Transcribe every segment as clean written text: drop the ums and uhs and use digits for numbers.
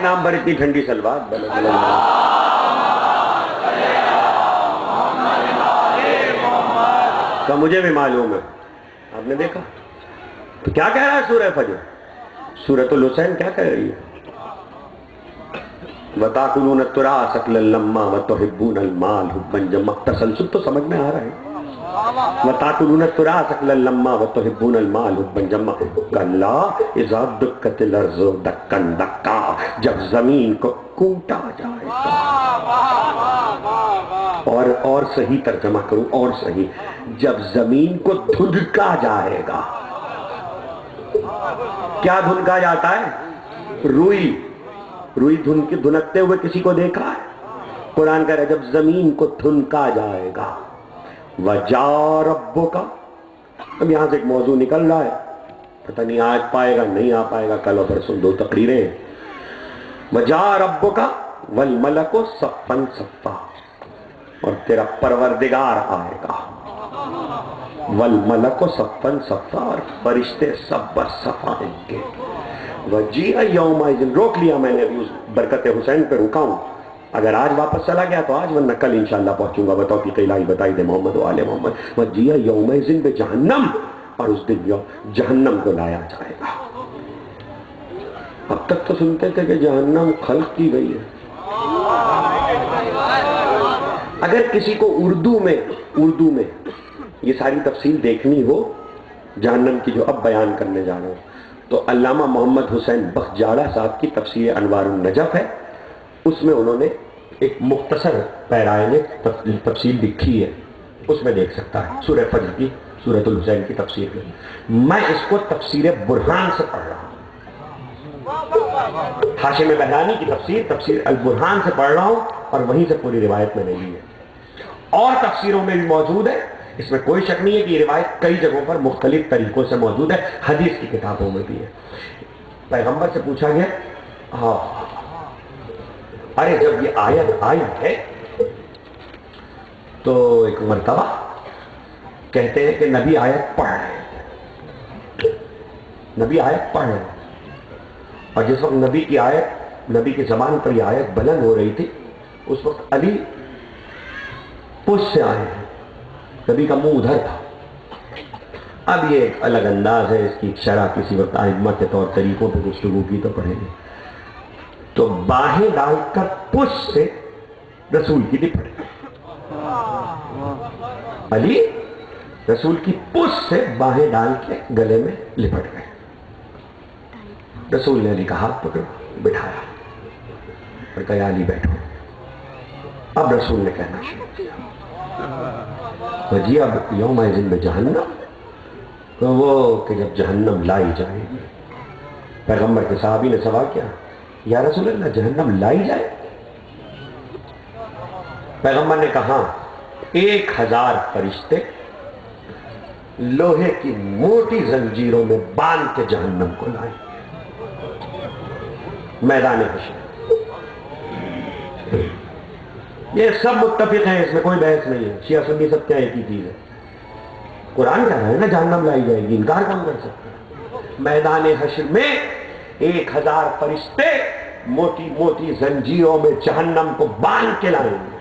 نام پر اتنی ٹھنڈی سلوات کا مجھے بھی معلوم ہے. آپ نے دیکھا تو کیا کہہ رہا ہے سورہ فجر؟ سورۃ الحسین کیا کہہ رہی ہے؟ وَتَأْكُلُونَ التُّرَاثَ أَكْلًا لَمًّا وَتُحِبُّونَ الْمَالَ حُبًّا جَمًّا. تسلسل تو سمجھ میں آ رہا ہے. وَتَأْكُلُونَ التُّرَاثَ أَكْلًا لَمًّا وَتُحِبُّونَ الْمَالَ حُبًّا جَمًّا. كَلَّا إِذَا دُكَّتِ الْأَرْضُ دَكًّا دَكًّا. جب زمین کو کوٹا جائے گا. اور صحیح ترجمہ کروں، اور صحیح، جب زمین کو دھنکا جائے گا. کیا دھنکا جاتا ہے؟ روئی دھنکتے ہوئے کسی کو دیکھا ہے؟ قرآن کہہ رہا ہے جب زمین کو دھنکا جائے گا. وَجَاءَ رَبُّكَ. اب یہاں سے ایک موضوع نکل رہا ہے، پتہ نہیں آج پائے گا نہیں آ پائے گا، کل و پرسوں 2 تقریریں. وَجَاءَ رَبُّكَ وَالْمَلَكُ صَفًّا صَفًّا. اور تیرا پروردگار آئے گا. وَالْمَلَكُ صَفًّا صَفًّا. اور فرشتے سب بصف آئیں گے. وَجِيءَ يَوْمَئِذٍ. روک لیا میں نے ابھی، اس برکت حسین پہ رکا ہوں. اگر آج واپس چلا گیا تو آج، ورنہ کل انشاءاللہ پہنچوں گا. بتاؤ کہ الہی بتائی دے محمد و آل محمد. وَجِيءَ يَوْمَئِذٍ بِجَہنَّم. اور اس دن جہنم کو لایا جائے گا. اب تک تو سنتے تھے کہ جہنم خلق کی گئی ہے. اگر کسی کو اردو میں یہ ساری تفصیل دیکھنی ہو جہنم کی جو اب بیان کرنے جا رہا ہوں، تو علامہ محمد حسین بختجاڑہ صاحب کی تفسیر انوار النجف ہے. اس میں انہوں نے ایک مختصر پیرائے میں تفصیل لکھی ہے، اس میں دیکھ سکتا ہے. سورہ فجر کی، سورۃ الحسین کی تفسیر میں. میں اس کو تفسیر برہان سے پڑھ رہا ہوں. ہاشم بہرانی کی تفسیر البرہان سے پڑھ رہا ہوں، اور وہیں سے پوری روایت میں نہیں ہے. اور تفسیروں میں بھی موجود ہے، اس میں کوئی شک نہیں ہے کہ یہ روایت کئی جگہوں پر مختلف طریقوں سے موجود ہے. حدیث کی کتابوں میں بھی ہے. پیغمبر سے پوچھا گیا، ہاں ارے جب یہ آیت آئی ہے تو ایک مرتبہ کہتے ہیں کہ نبی آیت پڑھ رہے تھے. اور جس وقت نبی کی زبان پر یہ آیت بلند ہو رہی تھی، اس وقت علی پشت سے آئے ہیں. نبی کا منہ ادھر تھا. اب یہ ایک الگ انداز ہے، اس کی شرح کسی وقت ائمہ کے طور طریقوں پہ گفتگو کی تو پڑھیں گے. تو باہیں ڈال کر پشت سے رسول کی لپٹ گئے. علی رسول کی پشت سے باہیں ڈال کے گلے میں لپٹ گئے. رسول نے علی کا ہاتھ پکڑا، بٹھایا اور کہا علی بیٹھو. اب رسول نے کہنا شروع کیا، وجیہ یومئذ بجہنم. تو وہ کہ جب جہنم لائی جائے گی. پیغمبر کے صحابی نے سوال کیا، یا رسول اللہ جہنم لائی جائے؟ پیغمبر نے کہا 1000 فرشتے لوہے کی موٹی زنجیروں میں باندھ کے جہنم کو لائیں میدان حشر. یہ سب متفق ہیں، اس میں کوئی بحث نہیں ہے. شیعہ سنی سب کیا ایک ہی چیز ہے. قرآن کہہ رہا ہے نا جہنم لائی جائے گی، انکار کون کر سکتا ہے؟ میدان حشر میں 1000 فرشتے موٹی موٹی زنجیروں میں جہنم کو باندھ کے لائیں گے.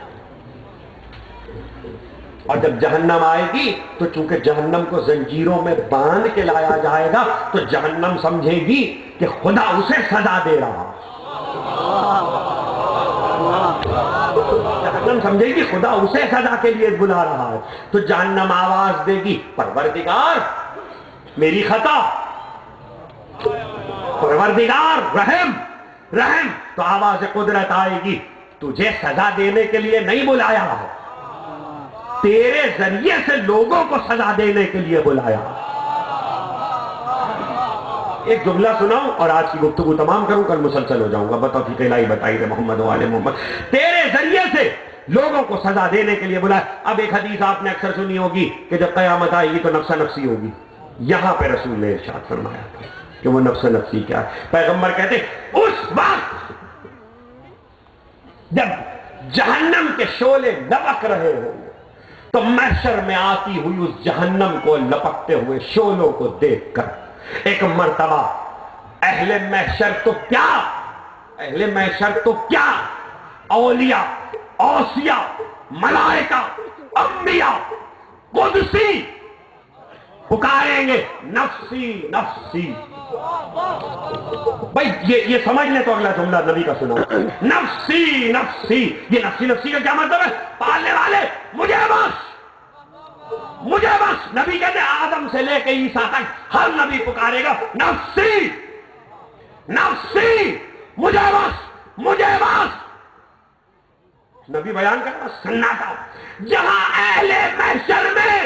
اور جب جہنم آئے گی تو چونکہ جہنم کو زنجیروں میں باندھ کے لایا جائے گا تو جہنم سمجھے گی کہ خدا اسے سزا دے رہا. جہنم سمجھے گی خدا اسے سزا کے لیے بلا رہا ہے. تو جہنم آواز دے گی پروردگار میری خطا، پروردگار رحم. تو آواز قدرت آئے گی تجھے سزا دینے کے لیے نہیں بلایا ہے، تیرے ذریعے سے لوگوں کو سزا دینے کے لیے بلایا. ایک جملہ سناؤں اور آج کی گفتگو تمام کروں، کل مسلسل ہو جاؤں گا. بتاؤ کہ الہی بتائی دے محمد و آل محمد. تیرے ذریعے سے لوگوں کو سزا دینے کے لیے بلایا. اب ایک حدیث آپ نے اکثر سنی ہوگی کہ جب قیامت آئے گی تو نفس نفسی ہوگی. یہاں پہ رسول نے ارشاد فرمایا تھا کہ وہ نفس نفسی کیا ہے. پیغمبر کہتے اس وقت جب جہنم کے شعلے لپک رہے ہوں تو محشر میں آتی ہوئی اس جہنم کو لپکتے ہوئے شعلوں کو دیکھ کر ایک مرتبہ اہل محشر تو کیا اہل محشر تو کیا، اولیاء، اوصیاء، ملائکہ، انبیاء، قدسی پکاریں گے نفسی نفسی. بھائی یہ سمجھ لیں تو اگلا جملہ نبی کا سنا، نفسی نفسی. یہ نفسی نفسی کا کیا مطلب ہے؟ پالنے والے مجھے بس، مجھے بس. نبی کہتے ہیں آدم سے لے کے عیسیٰ تک ہر نبی پکارے گا نفسی نفسی، مجھے بس مجھے بس. نبی بیان کرنا سناٹا. جہاں اہل محشر میں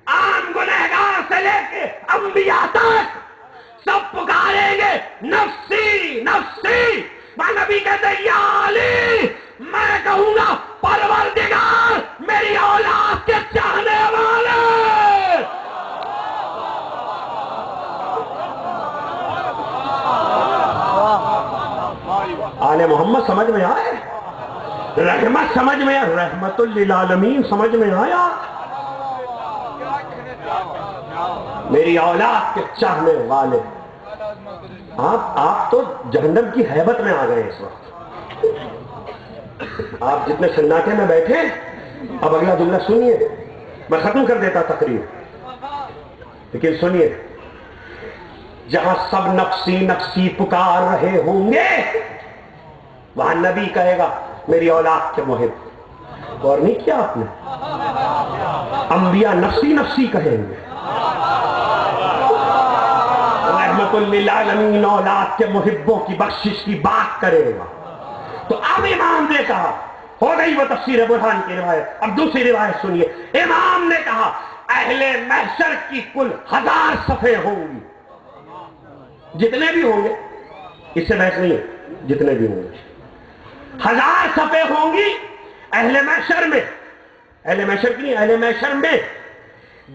عام گنہگار سے لے کے انبیاء تک سب پکاریں گے نفسی نفسی. نبی کہتے ہیں یا علی، میں کہوں گا پروردگار میری اولاد کے چاہنے والے. آل محمد سمجھ میں آئے؟ رحمت سمجھ میں آیا؟ رحمت للعالمین سمجھ میں آیا؟ میری اولاد کے چاہنے والے. آپ تو جہنم کی ہیبت میں آ گئے اس وقت. آپ جتنے سناٹے میں بیٹھے، اب اگلا جملہ سنیے. میں ختم کر دیتا تقریر، لیکن سنیے. جہاں سب نفسی نفسی پکار رہے ہوں گے، وہاں نبی کہے گا میری اولاد کے محب. اور نہیں کیا آپ نے؟ انبیاء نفسی نفسی کہیں گے، رحمت للعالمین اولاد کے محبوں کی بخشش کی بات کرے گا. تو اب امام نے کہا، ہو گئی وہ تفسیر برہان کی روایت. اب دوسری روایت سنیے. امام نے کہا اہل محشر کی کل 1000 صفیں ہوں گی. جتنے بھی ہوں گے، اس سے بحث نہیں ہے، جتنے بھی ہوں گے 1000 صفیں ہوں گی اہل محشر میں. اہل محشر کی نہیں، اہل محشر میں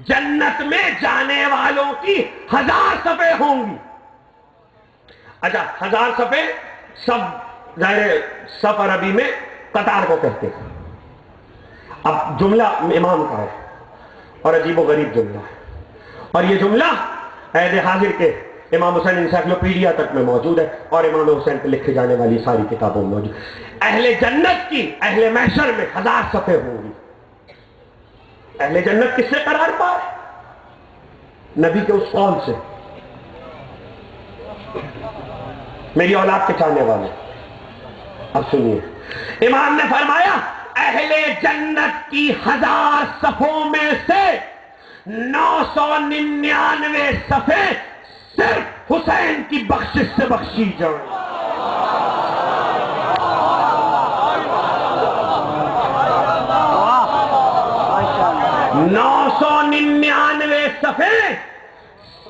جنت میں جانے والوں کی 1000 صفیں ہوں گی. اچھا 1000 صفیں سب ظاہر صف عربی میں قطار کو کہتے ہیں. اب جملہ امام کا ہے اور عجیب و غریب جملہ ہے، اور یہ جملہ عہد حاضر کے امام حسین انسائکلوپیڈیا تک میں موجود ہے اور امام حسین پہ لکھے جانے والی ساری کتابوں میں موجود. اہل جنت کی اہل محشر میں 1000 صفیں ہوں گی. اہل جنت کس سے قرار پائے؟ نبی کے اس قول سے، میری اولاد کے چاہنے والے. اب سنیے، امام نے فرمایا اہل جنت کی 1000 صفوں میں سے 999 صفیں صرف حسین کی بخشش سے بخشی جائیں. 999 صفیں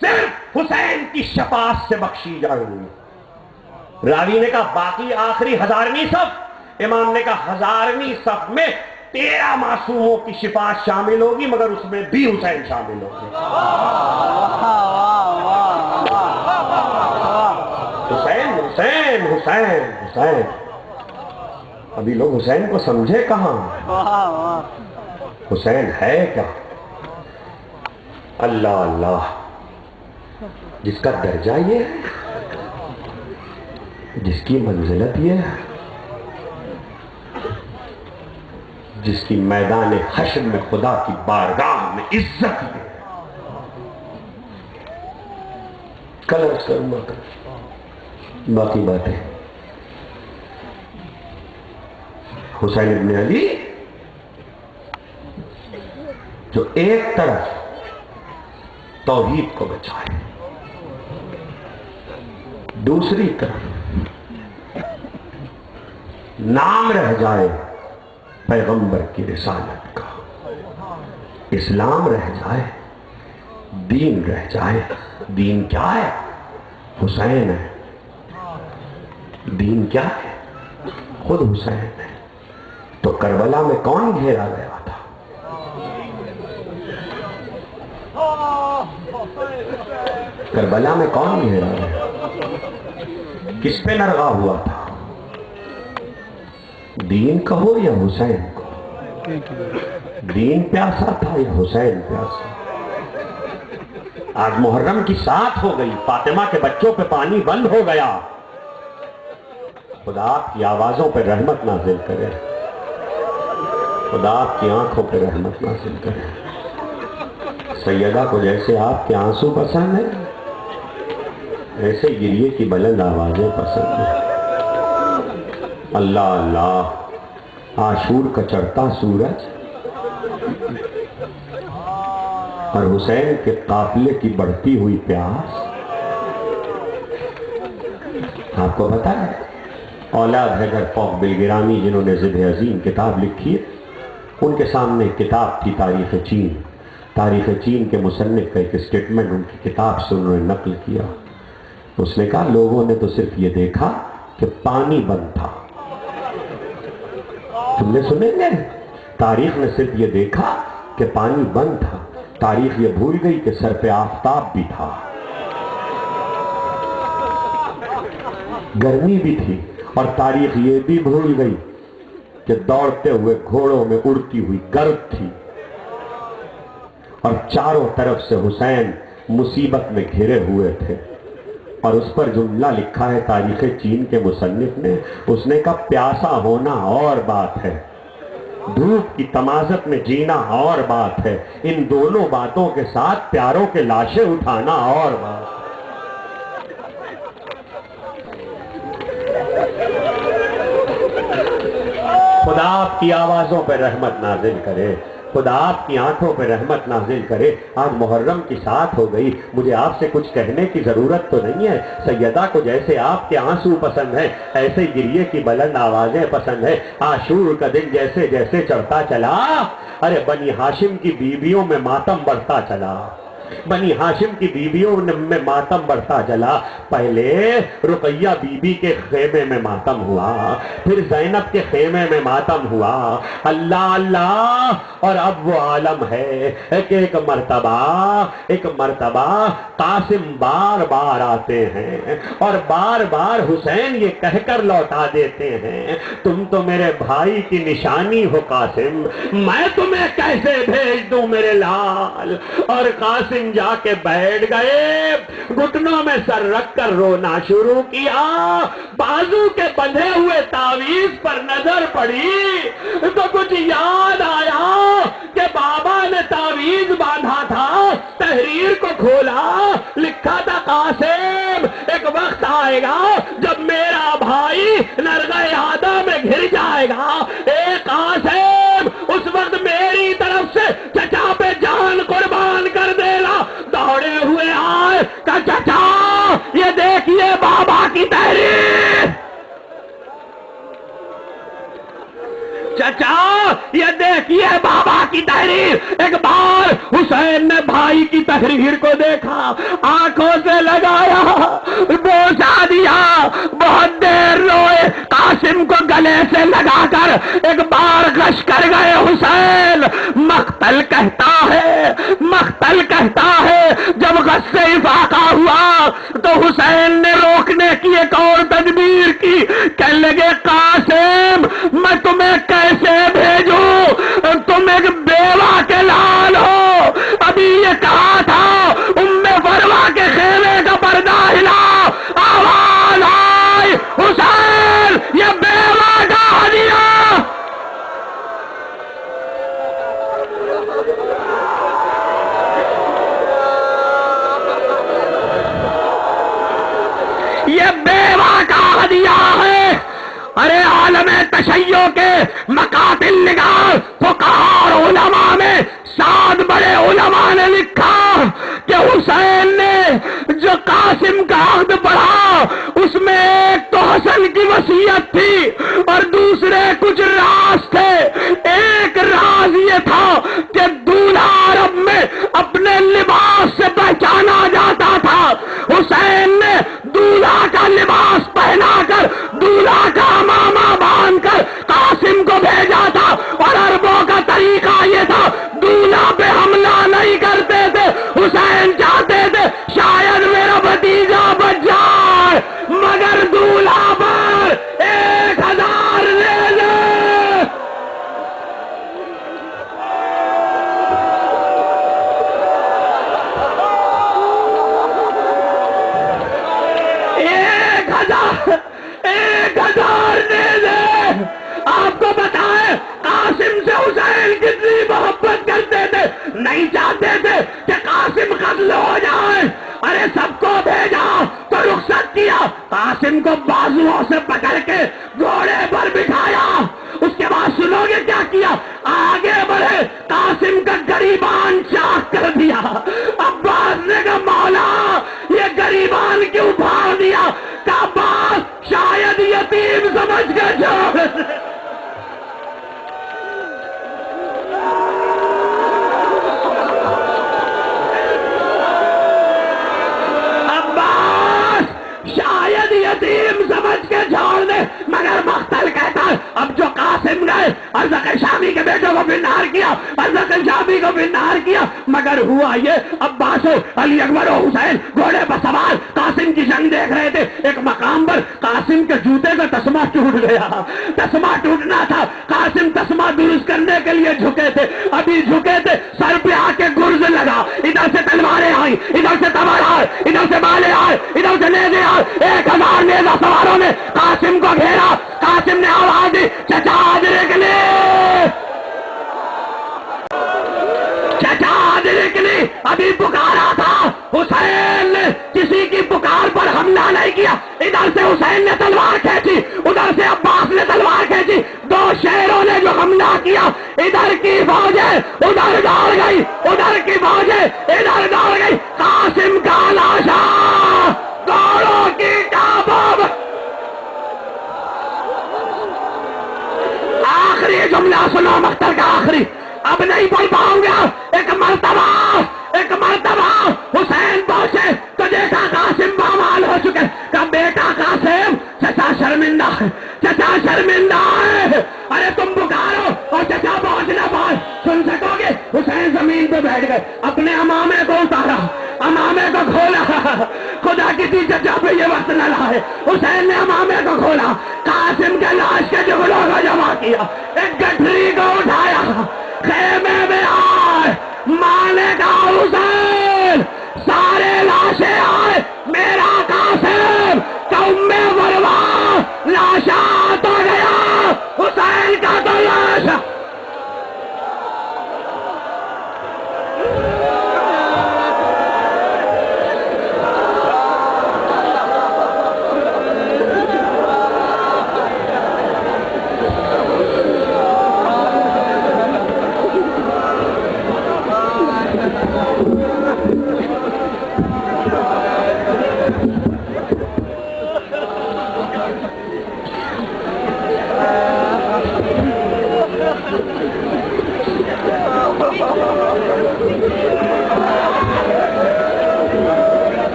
صرف حسین کی شفاعت سے بخشی جائیں گی. راوی نے کہا باقی آخری 1000ویں صف. امام نے کہا 1000ویں صف میں 13 معصوموں کی شفاعت شامل ہوگی، مگر اس میں بھی حسین شامل ہوگی. حسین حسین حسین حسین. ابھی لوگ حسین کو سمجھے کہاں؟ حسین ہے کیا؟ اللہ اللہ، جس کا درجہ یہ ہے، جس کی منزلت یہ ہے، جس کی میدان حشر میں خدا کی بارگاہ میں عزت ہے. کل عرض کروں گا باقی باتیں. حسین ابن علی جو ایک طرف توحید کو بچائے، دوسری طرف نام رہ جائے پیغمبر کی رسالت کا، اسلام رہ جائے، دین رہ جائے. دین کیا ہے؟ حسین ہے. دین کیا ہے؟ خود حسین ہے. تو کربلا میں کون گھیرا گیا تھا؟ کربلا میں کون گھیرا گیا؟ کس پہ نرغا ہوا تھا؟ دین کہو یا حسین کو؟ دین پیاسا تھا یا حسین پیاسا؟ آج محرم کی 7 ہو گئی، فاطمہ کے بچوں پہ پانی بند ہو گیا. خدا آپ کی آوازوں پہ رحمت نازل کرے، خدا آپ کی آنکھوں پہ رحمت نازل کرے۔ سیدہ کو جیسے آپ کے آنسو پسند ہیں، ایسے گریے کی بلند آوازیں پسند ہیں۔ اللہ اللہ، عاشور کا چڑھتا سورج اور حسین کے قافلے کی بڑھتی ہوئی پیاس۔ آپ کو پتا ہے اولاد حیدر فوق بلگرامی جنہوں نے ضد عظیم کتاب لکھی ہے، ان کے سامنے کتاب تھی تاریخ چین۔ تاریخ چین کے مصنف کا ایک اسٹیٹمنٹ ان کی کتاب سے انہوں نے نقل کیا۔ اس نے کہا لوگوں نے تو صرف یہ دیکھا کہ پانی بند تھا۔ تم نے سنے گے تاریخ نے صرف یہ دیکھا کہ پانی بند تھا، تاریخ یہ بھول گئی کہ سر پہ آفتاب بھی تھا، گرمی بھی تھی، اور تاریخ یہ بھی بھول گئی کہ دوڑتے ہوئے گھوڑوں میں اڑتی ہوئی گرد تھی، اور چاروں طرف سے حسین مصیبت میں گھرے ہوئے تھے۔ اور اس پر جملہ لکھا ہے تاریخ چین کے مصنف نے، اس نے کہا پیاسا ہونا اور بات ہے، دھوپ کی تمازت میں جینا اور بات ہے، ان دونوں باتوں کے ساتھ پیاروں کے لاشیں اٹھانا اور بات ہے۔ خدا آپ کی آوازوں پہ رحمت نازل کرے، خدا آپ کی آنکھوں پہ رحمت نازل کرے۔ آج محرم کی ساتھ ہو گئی، مجھے آپ سے کچھ کہنے کی ضرورت تو نہیں ہے۔ سیدہ کو جیسے آپ کے آنسو پسند ہیں، ایسے گریے کی بلند آوازیں پسند ہیں۔ عاشور کا دن جیسے جیسے چڑھتا چلا، ارے بنی ہاشم کی بیویوں میں ماتم بڑھتا چلا، بنی ہاشم کی بیویوں میں ماتم بڑھتا چلا۔ پہلے رقیہ بی بی کے خیمے میں ماتم ہوا، پھر زینب کے خیمے میں ماتم ہوا۔ اللہ اللہ، اور اب وہ عالم ہے کہ ایک مرتبہ قاسم بار بار آتے ہیں اور بار بار حسین یہ کہہ کر لوٹا دیتے ہیں تم تو میرے بھائی کی نشانی ہو قاسم، میں تمہیں کیسے بھیج دوں میرے لال۔ اور قاسم جا کے بیٹھ گئے، گھٹنوں میں سر رکھ کر رونا شروع کیا۔ بازو کے بندھے ہوئے تعویذ پر نظر پڑی تو کچھ یاد آیا کہ بابا نے تعویذ باندھا تھا، تحریر کو کھولا، لکھا تھا قاسم ایک وقت آئے گا جب میرا بھائی نرغہ آدھا میں گھر جائے گا، اے قاسم اس وقت میری طرف سے چچا پہ جان قربان کر دینا۔ دوڑے ہوئے آئے کہ چچا یہ دیکھیے بابا کی تحریر، چچا یہ دیکھیے بابا کی تحریر۔ ایک بار حسین نے بھائی کی تحریر کو دیکھا، آنکھوں سے لگایا، بوسا دیا، بہت دیر روئے، قاسم کو گلے سے لگا کر ایک بار غش کر گئے حسین۔ مقتل کہتا ہے جب غصے افاقہ ہوا تو حسین نے روکنے کی ایک اور تدبیر کی، کہنے لگے قاسم میں تمہیں کیسے بھیجوں، تم ایک بیوہ کے لال ہو، ابھی یہ کہا تھا ام فروا کے خیمے کا پردہ ہلا، آواز آئی حسین یہ بیوہ کا ہدیہ۔ یہ بیوہ کا ہدیہ ہے۔ ارے عالم تشیع کے مقاتل نگار فقہاء اور علماء میں 7 بڑے علماء نے لکھا کہ حسین نے جو قاسم کا عہد پڑھا اس میں ایک تو حسن کی وصیت تھی اور دوسرے کچھ راز تھے۔ ایک راز یہ تھا کہ دولہا عرب میں اپنے لباس سے پہچانا جاتا تھا، حسین نے دولہا کا لباس پہنا کر دولہا کا امامہ باندھ کر قاسم کو بھیجا تھا، اور عربوں کا طریقہ یہ تھا دولہا پہ حملہ نہیں کرتے تھے، حسین چاہتے تھے شاید میرا بھتیجا بچ جائے مگر دولہا پر 1000 لے لے۔ 1000 نیزے. آپ کو بتائیں قاسم سے حسین کتنی محبت کرتے تھے, نہیں چاہتے تھے کہ قاسم قتل ہو جائے. ارے سب کو بھیجا تو رخصت کیا, قاسم کو بازوؤں سے پکڑ کے گھوڑے پر بٹھایا. اس کے بعد سنو گے کیا کیا, آگے بڑھے, قاسم کا گریبان چاک کر دیا. عباس نے کہا مولا یہ گریبان کیوں پھاڑ دیا؟ کہا عباس شاید یتیم سمجھ کر چھوڑ. شاید یتیم سمجھ کے چھوڑ دے, مگر مقتل کہتا ہے اب جو قاسم گئے ارزق شامی کے بیٹوں کو بنار کیا, ارزق شامی کو بنار کیا, مگر ہوا یہ عباس و علی اکبر و حسین گھوڑے پر سوار قاسم کی جنگ دیکھ رہے تھے. ایک مقام پر قاسم کے جوتے کا تسمہ ٹوٹ گیا, تسمہ ٹوٹنا تھا, قاسم تسمہ درست کرنے کے لیے جھکے تھے, ابھی جھکے تھے, سر پہ آ کے گرز لگا, ادھر سے تلواریں آئی, ادھر سے تبر آئے, ادھر سے بالے آئے, ادھر سے نیزے آئے. 1000 نیزہ سواروں نے قاسم کو گھیرا. قاسم نے آواز دی چچا حاضر کے لیے, چچا حاضر کے لیے. ابھی پکارا تھا حسین نے, کسی کی پکار پر حملہ نہیں کیا. ادھر سے حسین نے تلوار کھینچی, ادھر سے عباس نے تلوار کھینچی, دو شیروں نے جو حملہ کیا, ادھر کی فوجیں ادھر دوڑ گئی, ادھر کی فوجیں ادھر دوڑ گئی. قاسم کا لاشا گوڑوں کی ٹاپ. آخری جملہ سنو مقتل کا آخری, اب نہیں پڑھ پاؤں گا. ایک مرتبہ حسین پہنچے تو دیکھا قاسم بامال ہو چکے. کہا بیٹا قاسم چچا شرمندہ ہے, چچا شرمندہ ہے. ارے تم پکارو اور چچا پہنچ نہ پائے, سن سکو گے؟ حسین زمین پہ بیٹھ گئے, اپنے امامے کو اتارا, امامے کو کھولا. خدا کسی چچا پہ یہ وقت نہ لائے. حسین نے امامے کو کھولا, قاسم کے لاش کے جگلوں کو جمع کیا, ایک گٹھری کو اٹھایا, خیمے میں آئے, مانے کا حسین, سارے لاشیں آئے, میرا قاسم کم وروا لاشا تو گیا, حسین کا تو لاش.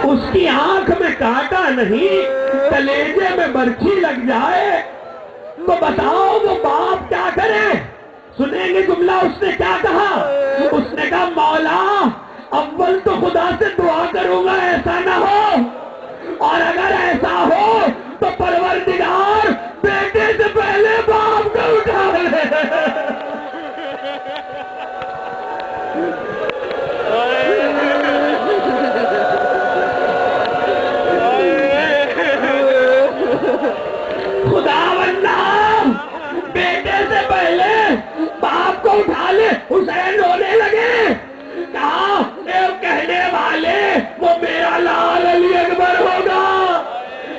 اس کی آنکھ میں کانٹا نہیں, کلیجے میں برچھی لگ جائے تو بتاؤ وہ باپ کیا کرے؟ سنیں گے جملہ اس نے کیا کہا. اس نے کہا مولا اول تو خدا سے دعا کروں گا ایسا نہ ہو اور اگر ایسا ہو تو پروردگار بیٹے سے پہلے باپ کو اٹھا لے. بیٹے سے پہلے باپ کو اٹھا لے. حسین رونے لگے. کہا کہنے والے وہ میرا لال علی اکبر ہوگا,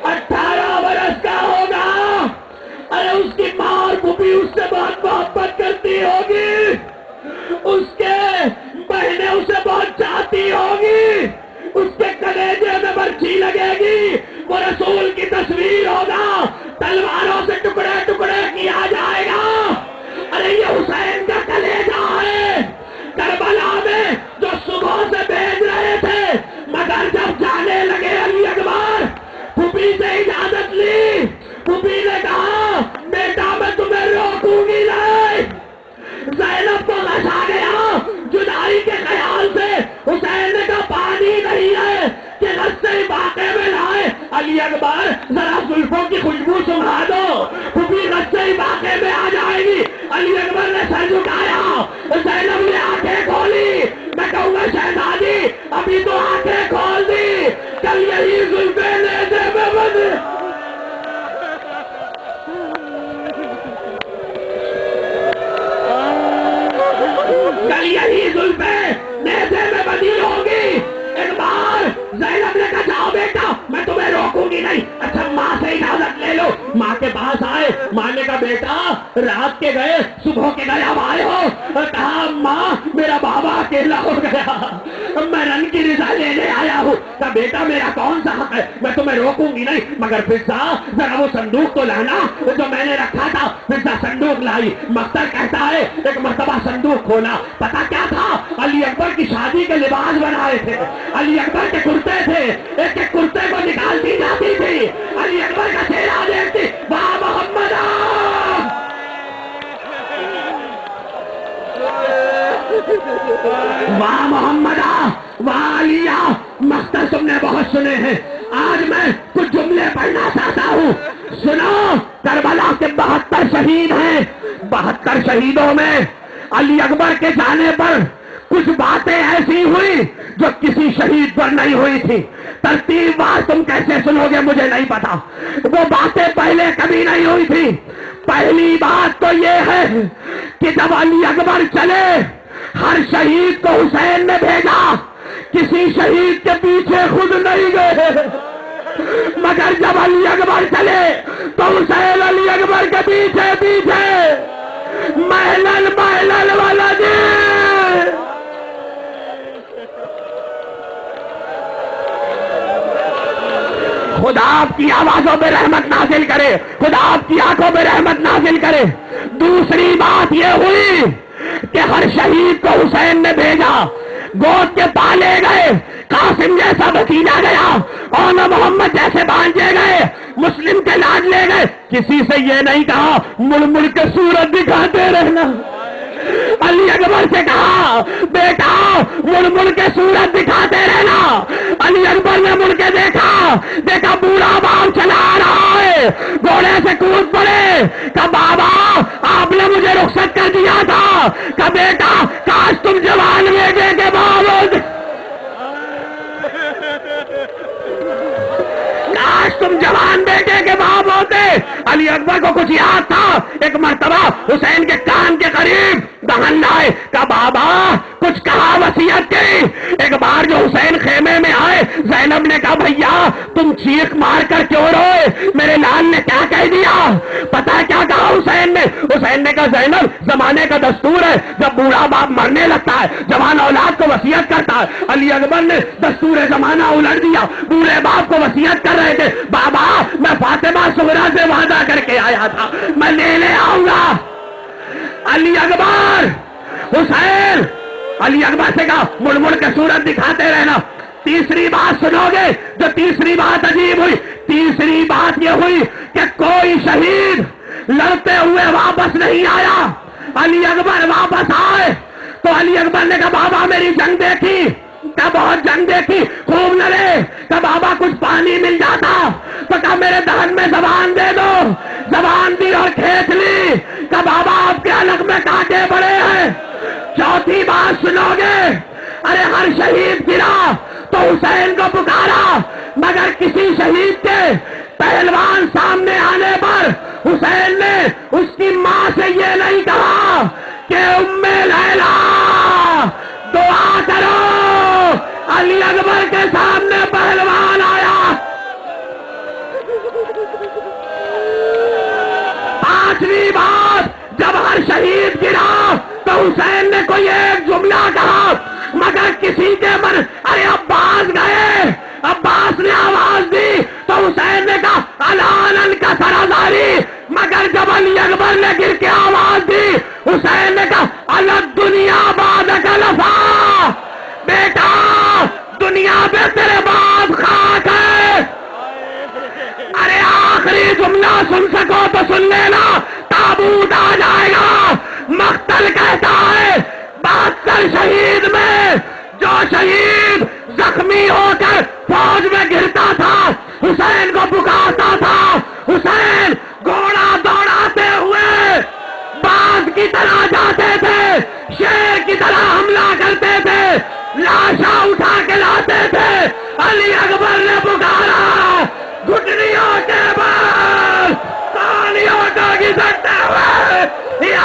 18 برس کا ہوگا. ارے اس کی ماں اور پھوپھی اس سے بہت محبت کرتی ہوگی, اس کے بہنیں اسے بہت چاہتی ہوگی, اس کے کلیجے میں برچھی لگے گی. وہ رسول کی تصویر ہوگا, تلواروں سے ٹکڑے ٹکڑے کیا جائے گا. ارے یہ حسین کا کلیجہ ہے. کربلا میں جو صبح سے بھیج رہے تھے, مگر جب جانے لگے علی اکبر, پھوپھی سے اجازت لی. پھوپھی نے کہا بیٹا میں تمہیں روکوں گی نہیں. زینب کو غش آ گیا جدائی کے خیال سے. حسین نے کہا پانی نہیں ہے کہ غصے باقے میں لائے. علی اکبر ذرا زلفوں کی خوشبو سنگھا دو, پھوپھی غصے باقے میں آ جائے گی. علی اکبر نے سر جھکایا. زینب نے آنکھیں کھولی. میں کہوں گا شہزادی ابھی تو آنکھیں کھول دی, کل یہی زلفیں نیزے میں بندھی. کل یہی زلفیں نیزے میں بندھی ہوگی. ایک بار زینب نے کہا جاؤ بیٹا میں تمہیں روکوں گی نہیں. اچھا ماں سے اجازت لے لو. ماں کے پاس آئے. ماں نے کہا بیٹا رات کے گئے صبح کے گئے اب آئے ہو. کہا ماں میرا بابا اکیلا ہو گیا, میں رن کی رضا لینے آیا ہوں. کہا بیٹا میرا کون سا حق ہے, میں تمہیں روکوں گی نہیں, مگر فضا ذرا وہ صندوق تو لانا جو میں نے رکھا تھا. فضا صندوق لائی. مختر کہتا ہے ایک مرتبہ صندوق کھولا. پتا کیا تھا؟ علی اکبر کی شادی کے لباس بنائے تھے. علی اکبر کے کرتے تھے, ایک ایک کرتے کو نکالتی جاتی تھی. علی اکبر کا چہرہ دیکھتی, واہ محمد واہ محمد واہ علی. مختر تم نے بہت سنے ہیں, آج میں کچھ جملے پڑھنا چاہتا ہوں. سنو, کربلا کے 72 شہید ہیں. 72 شہیدوں میں علی اکبر کے جانے پر کچھ باتیں ایسی ہوئی جو کسی شہید پر نہیں ہوئی تھی. ترتیب وار تم کیسے سنو گے مجھے نہیں پتا. وہ باتیں پہلے کبھی نہیں ہوئی تھی. پہلی بات تو یہ ہے کہ جب علی اکبر چلے ہر شہید کو حسین نے بھیجا, کسی شہید کے پیچھے خود نہیں گئے. مگر جب علی اکبر چلے تو حسین علی اکبر کے پیچھے پیچھے محلل محلل والا جی. خدا آپ کی آوازوں پہ رحمت نازل کرے, خدا آپ کی آنکھوں پہ رحمت نازل کرے. دوسری بات یہ ہوئی کہ ہر شہید کو حسین نے بھیجا, گود کے پالے گئے, قاسم جیسا بھتیجا گیا, اور محمد جیسے بھانجے گئے, مسلم کے لاڈ لے گئے. کسی سے یہ نہیں کہا مڑ مڑ کے صورت دکھاتے رہنا. علی اکبر سے کہا بیٹا مڑ مڑ کے صورت دکھاتے رہنا. علی اکبر نے مڑ کے دیکھا بوڑھا باپ چلا رہا ہے, گھوڑے سے کود پڑے. کہا بابا آپ نے مجھے رخصت کر دیا تھا. کہا بیٹا کاش تم جوان بیٹے کے باوجود, کاش تم جوان بیٹے کے باپ ہوتے. علی اکبر کو کچھ یاد تھا. ایک مرتبہ حسین کے کان کے قریب دہن لائے. کہا بابا کچھ کہا, وصیت کی. ایک بار جو حسین خیمے میں آئے, زینب نے کہا بھیا تم چیخ مار کر کیوں روئے, میرے لال نے کیا کہہ دیا؟ پتا کیا کہا حسین نے؟ حسین نے کہا زینب زمانے کا دستور ہے جب بوڑھا باپ مرنے لگتا ہے جوان اولاد کو وصیت کرتا ہے. علی اکبر نے دستور زمانہ الٹ دیا. بوڑھے باپ کو وصیت کر رہے تھے, بابا میں فاطمہ صغرا سے وعدہ کر کے آیا تھا, میں لینے آؤں گا. علی اکبر حسین علی اکبر سے کہا مڑ مڑ کے صورت دکھاتے رہنا. تیسری بات سنو گے جو تیسری بات عجیب ہوئی. تیسری بات یہ ہوئی کہ کوئی شہید لڑتے ہوئے واپس نہیں آیا. علی اکبر واپس آئے تو علی اکبر نے کہا بابا میری جنگ دیکھی, کہا بہت جنگ دیکھی, خوب لڑے. کہا بابا کچھ پانی مل جاتا حسین نے کوئی ایک جملہ کہا مگر کسی کے من، ارے عباس گئے، عباس نے آواز دی تو حسین نے کہا الانن کا سرازاری، مگر جب علی اکبر نے گر کے آواز دی حسین نے کہا الگ دنیا بعد کلفا، بیٹا دنیا پہ تیرے بعد خاک ہے۔ ارے آخری جملہ سن سکو تو سن لینا، تابوت آ جائے گا۔ مقتل کہتا ہے 72 شہید میں جو شہید زخمی ہو کر فوج میں گرتا تھا حسین کو پکارتا تھا، حسین گھوڑا دوڑاتے ہوئے باز کی طرح جاتے تھے، شیر کی طرح حملہ کرتے تھے، لاشاں اٹھا کے لاتے تھے۔ علی اکبر نے پکارا، گھٹنیوں کے بل تالیوں کو گھسٹتے ہوئے یا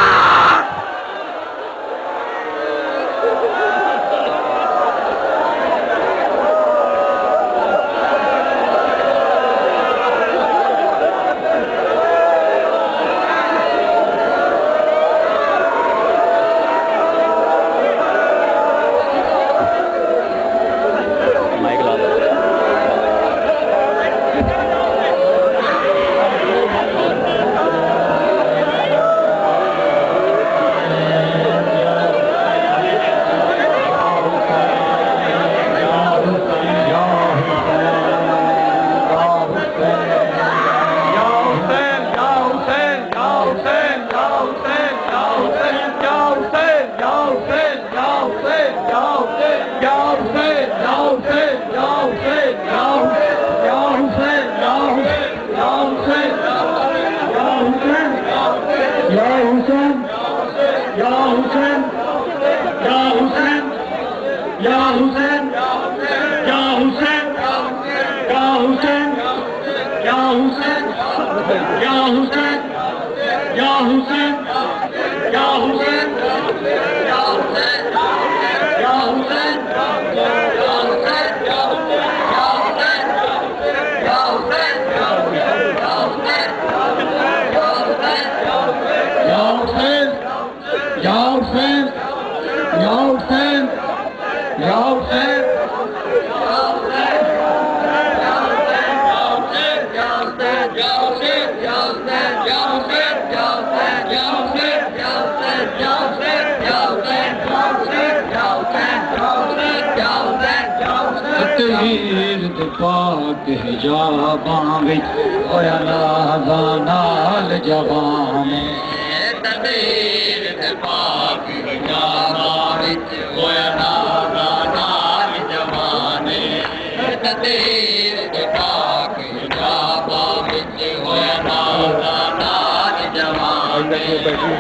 پاک حجاباں وچ ہویا نازا نال جوانے، تقدیر تے پاک حجاباں وچ ہویا نازا نال جوانے، تقدیر تے پاک حجاباں وچ ہویا نازا نال جوانے۔